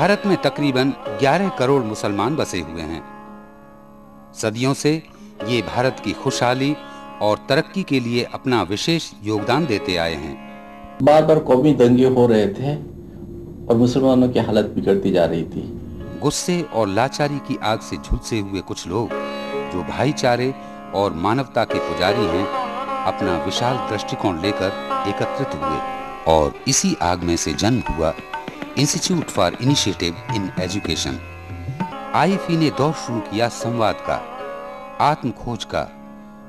भारत में तकरीबन 11 करोड़ मुसलमान बसे हुए हैं। सदियों से ये भारत की खुशहाली और तरक्की के लिए अपना विशेष योगदान देते आए हैं। बार बार कौमी दंगे हो रहे थे और मुसलमानों की हालत बिगड़ती जा रही थी। गुस्से और लाचारी की आग से झुलसे हुए कुछ लोग जो भाईचारे और मानवता के पुजारी हैं, अपना विशाल दृष्टिकोण लेकर एकत्रित हुए और इसी आग में से जन्म हुआ institute for initiative in education. आईफी ने दौर शुरू किया संवाद का, आत्म खोज का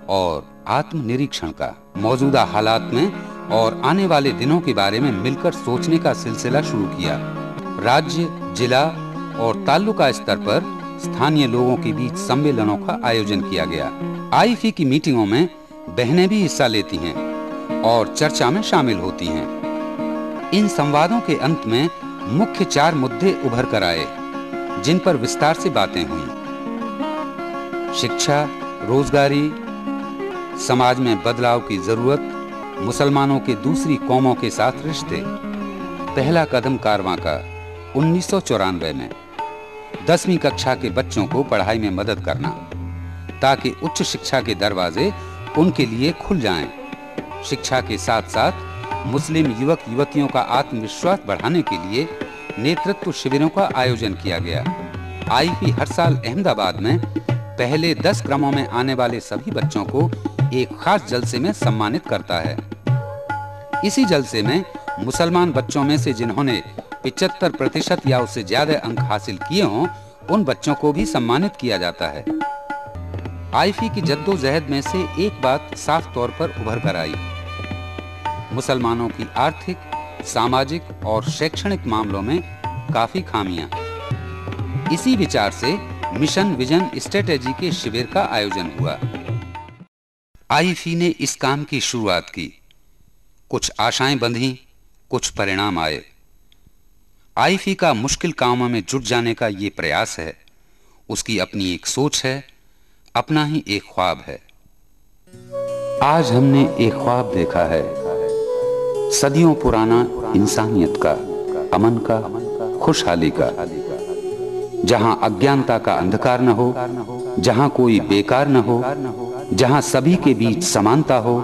और आत्म निरीक्षण का। मौजूदा हालात में और आने वाले दिनों के बारे में मिलकर सोचने का सिलसिला शुरू किया। राज्य, जिला और तालुका स्तर पर स्थानीय लोगों के बीच सम्मेलनों का आयोजन किया गया। आईफी की मीटिंगों में बहनें भी हिस्सा लेती हैं और चर्चा में शामिल होती हैं। इन संवादों के अंत में मुख्य 4 मुद्दे उभर कर आए, जिन पर विस्तार से बातें हुई। शिक्षा, रोजगारी, समाज में बदलाव की जरूरत, मुसलमानों के दूसरी कौमों के साथ रिश्ते। पहला कदम कारवां का 1994 में 10वीं कक्षा के बच्चों को पढ़ाई में मदद करना, ताकि उच्च शिक्षा के दरवाजे उनके लिए खुल जाएं। शिक्षा के साथ साथ मुस्लिम युवक युवतियों का आत्मविश्वास बढ़ाने के लिए नेतृत्व शिविरों का आयोजन किया गया। आईफी हर साल अहमदाबाद में पहले 10 क्रमों में आने वाले सभी बच्चों को एक खास जलसे में सम्मानित करता है। इसी जलसे में मुसलमान बच्चों में से जिन्होंने 75% या उससे ज्यादा अंक हासिल किए हों, उन बच्चों को भी सम्मानित किया जाता है। आईफी की जद्दोजहद में से एक बात साफ तौर पर उभर कर आई। मुसलमानों की आर्थिक, सामाजिक और शैक्षणिक मामलों में काफी खामियां। इसी विचार से मिशन विजन स्ट्रेटेजी के शिविर का आयोजन हुआ। आईफी ने इस काम की शुरुआत की। कुछ आशाएं बंधी, कुछ परिणाम आए। आईफी का मुश्किल कामों में जुट जाने का ये प्रयास है। उसकी अपनी एक सोच है, अपना ही एक ख्वाब है। आज हमने एक ख्वाब देखा है, सदियों पुराना इंसानियत का, अमन का, खुशहाली का, जहां अज्ञानता का अंधकार न हो, जहां कोई बेकार न हो, जहां सभी के बीच समानता हो,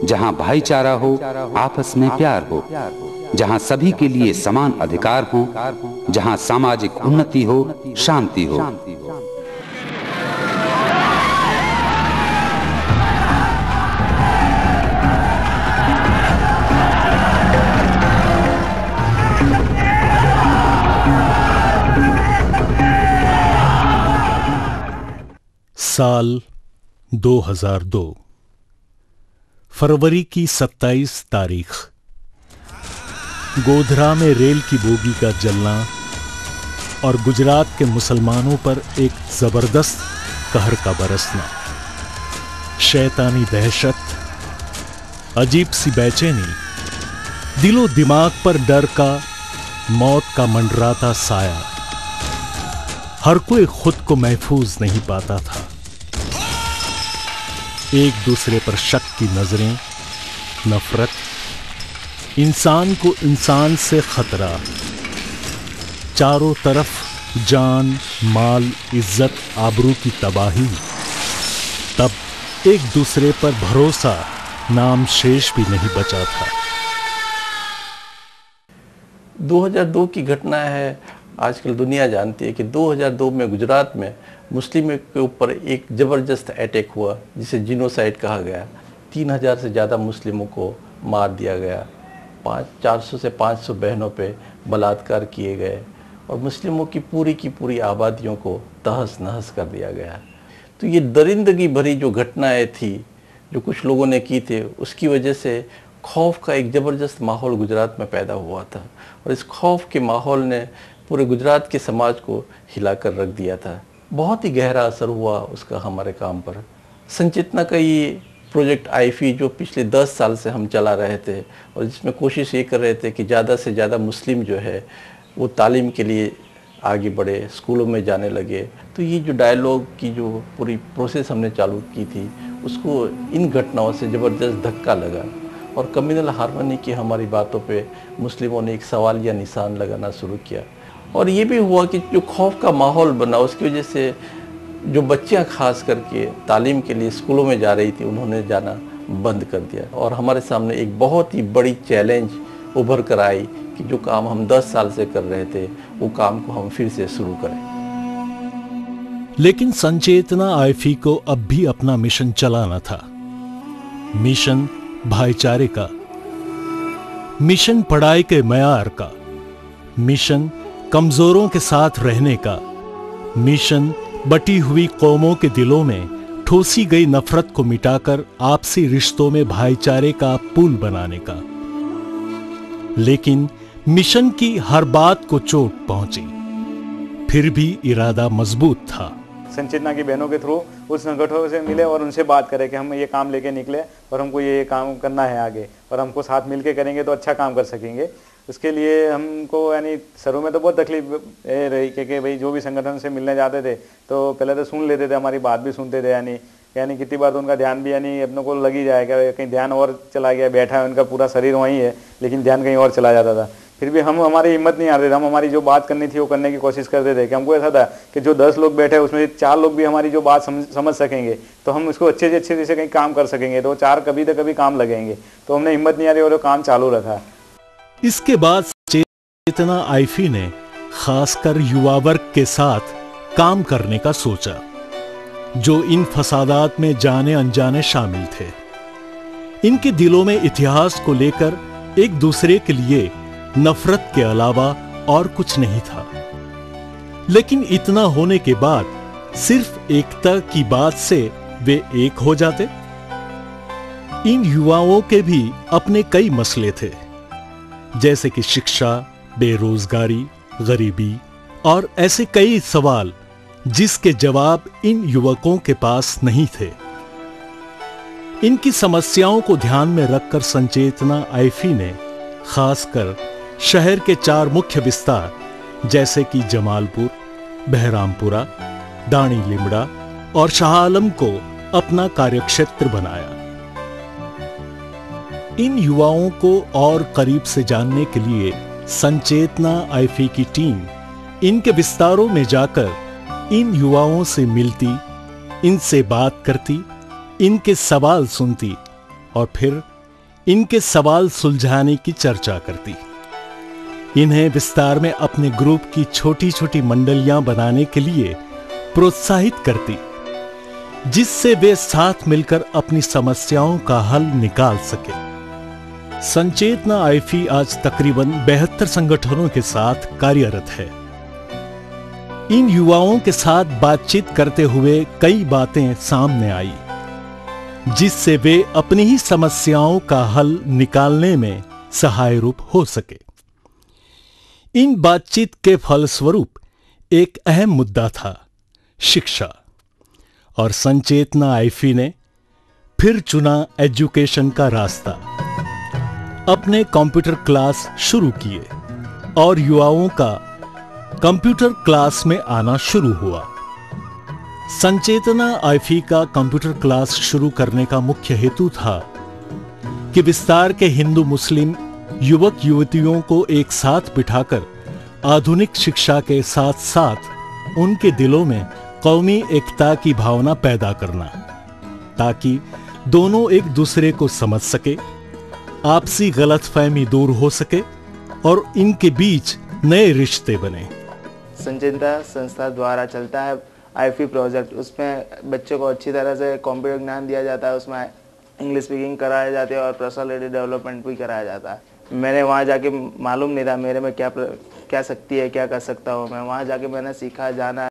जहां भाईचारा हो, आपस में प्यार हो, जहां सभी के लिए समान अधिकार हो, जहां सामाजिक उन्नति हो, शांति हो। साल 2002, फरवरी की 27 तारीख। गोधरा में रेल की बोगी का जलना और गुजरात के मुसलमानों पर एक जबरदस्त कहर का बरसना, शैतानी दहशत, अजीब सी बेचैनी, दिलो दिमाग पर डर का, मौत का मंडराता साया। हर कोई खुद को महफूज नहीं पाता था। एक दूसरे पर शक की नजरें, नफरत, इंसान को इंसान से खतरा, चारों तरफ जान, माल, इज्जत, आबरू की तबाही। तब एक दूसरे पर भरोसा नाम शेष भी नहीं बचा था। 2002 की घटना है। आजकल दुनिया जानती है कि 2002 में गुजरात में मुस्लिमों के ऊपर एक ज़बरदस्त अटैक हुआ, जिसे जिनोसाइड कहा गया। 3000 से ज़्यादा मुस्लिमों को मार दिया गया। 400 से 500 बहनों पे बलात्कार किए गए और मुस्लिमों की पूरी आबादियों को तहस नहस कर दिया गया। तो ये दरिंदगी भरी जो घटनाएं थी, जो कुछ लोगों ने की थे, उसकी वजह से खौफ का एक ज़बरदस्त माहौल गुजरात में पैदा हुआ था और इस खौफ के माहौल ने पूरे गुजरात के समाज को हिला कर रख दिया था। बहुत ही गहरा असर हुआ उसका हमारे काम पर। संचेतना का ये प्रोजेक्ट आईफी जो पिछले 10 साल से हम चला रहे थे और जिसमें कोशिश ये कर रहे थे कि ज़्यादा से ज़्यादा मुस्लिम जो है वो तालीम के लिए आगे बढ़े, स्कूलों में जाने लगे। तो ये जो डायलॉग की जो पूरी प्रोसेस हमने चालू की थी, उसको इन घटनाओं से ज़बरदस्त धक्का लगा और कम्युनल हार्मनी की हमारी बातों पे मुस्लिमों ने एक सवालिया निशान लगाना शुरू किया और ये भी हुआ कि जो खौफ का माहौल बना उसकी वजह से जो बच्चियां खास करके तालीम के लिए स्कूलों में जा रही थी उन्होंने जाना बंद कर दिया। और हमारे सामने एक बहुत ही बड़ी चैलेंज उभर कर आई कि जो काम हम 10 साल से कर रहे थे वो काम को हम फिर से शुरू करें। लेकिन संचेतना आईफी को अब भी अपना मिशन चलाना था। मिशन भाईचारे का, मिशन पढ़ाई के मयार का, मिशन कमजोरों के साथ रहने का, मिशन बटी हुई कौमों के दिलों में ठोसी गई नफरत को मिटाकर आपसी रिश्तों में भाईचारे का पुल बनाने का। लेकिन मिशन की हर बात को चोट पहुंची, फिर भी इरादा मजबूत था। संचेतना की बहनों के थ्रू उस संगठनों से मिले और उनसे बात करें कि हम ये काम लेके निकले और हमको ये काम करना है आगे, और हमको साथ मिलके करेंगे तो अच्छा काम कर सकेंगे। उसके लिए हमको यानी शुरू में तो बहुत तकलीफ रही क्योंकि भाई जो भी संगठन से मिलने जाते थे तो पहले तो सुन लेते थे, हमारी बात भी सुनते थे, यानी कितनी बार तो उनका ध्यान भी यानी अपनों को लग ही जाएगा, कहीं ध्यान और चला गया, बैठा है उनका पूरा शरीर वहीं है लेकिन ध्यान कहीं और चला जाता था। फिर भी हमारी हिम्मत नहीं हारते थे, हम हमारी जो बात करनी थी वो करने की कोशिश करते थे कि हमको ऐसा था कि जो 10 लोग बैठे उसमें 4 लोग भी हमारी जो बात समझ सकेंगे तो हम उसको अच्छे से कहीं काम कर सकेंगे, तो 4 कभी तो कभी काम लगेंगे। तो हमने हिम्मत नहीं हारी और काम चालू रखा। इसके बाद संचेतना आईफी ने खासकर युवा वर्ग के साथ काम करने का सोचा, जो इन फसादात में जाने अनजाने शामिल थे। इनके दिलों में इतिहास को लेकर एक दूसरे के लिए नफरत के अलावा और कुछ नहीं था। लेकिन इतना होने के बाद सिर्फ एकता की बात से वे एक हो जाते? इन युवाओं के भी अपने कई मसले थे, जैसे कि शिक्षा, बेरोजगारी, गरीबी और ऐसे कई सवाल जिसके जवाब इन युवकों के पास नहीं थे। इनकी समस्याओं को ध्यान में रखकर संचेतना आईफी ने खासकर शहर के 4 मुख्य विस्तार जैसे कि जमालपुर, बहरामपुरा, दानी लिमड़ा और शाह आलम को अपना कार्यक्षेत्र बनाया। इन युवाओं को और करीब से जानने के लिए संचेतना आईफी की टीम इनके विस्तारों में जाकर इन युवाओं से मिलती, इनसे बात करती, इनके सवाल सुनती और फिर इनके सवाल सुलझाने की चर्चा करती। इन्हें विस्तार में अपने ग्रुप की छोटी छोटी मंडलियां बनाने के लिए प्रोत्साहित करती, जिससे वे साथ मिलकर अपनी समस्याओं का हल निकाल सके। संचेतना आईफी आज तकरीबन 72 संगठनों के साथ कार्यरत है। इन युवाओं के साथ बातचीत करते हुए कई बातें सामने आई, जिससे वे अपनी ही समस्याओं का हल निकालने में सहाय रूप हो सके। इन बातचीत के फलस्वरूप एक अहम मुद्दा था शिक्षा, और संचेतना आईफी ने फिर चुना एजुकेशन का रास्ता। अपने कंप्यूटर क्लास शुरू किए और युवाओं का कंप्यूटर क्लास में आना शुरू हुआ। संचेतना आईफी का कंप्यूटर क्लास शुरू करने का मुख्य हेतु था कि विस्तार के हिंदू मुस्लिम युवक युवतियों को एक साथ बिठाकर आधुनिक शिक्षा के साथ साथ उनके दिलों में कौमी एकता की भावना पैदा करना, ताकि दोनों एक दूसरे को समझ सके, आपसी गलतफहमी दूर हो सके और इनके बीच नए रिश्ते बने। संचेतना संस्था द्वारा चलता है आईफी प्रोजेक्ट। उसमें बच्चों को अच्छी तरह से कंप्यूटर ज्ञान दिया जाता है, उसमें इंग्लिश स्पीकिंग कराई जाती है और पर्सनालिटी डेवलपमेंट भी कराया जाता है। मैंने वहाँ जाके मालूम नहीं था मेरे में क्या शक्ति है, क्या कर सकता हूँ मैं। वहाँ जाके मैंने सीखा, जाना।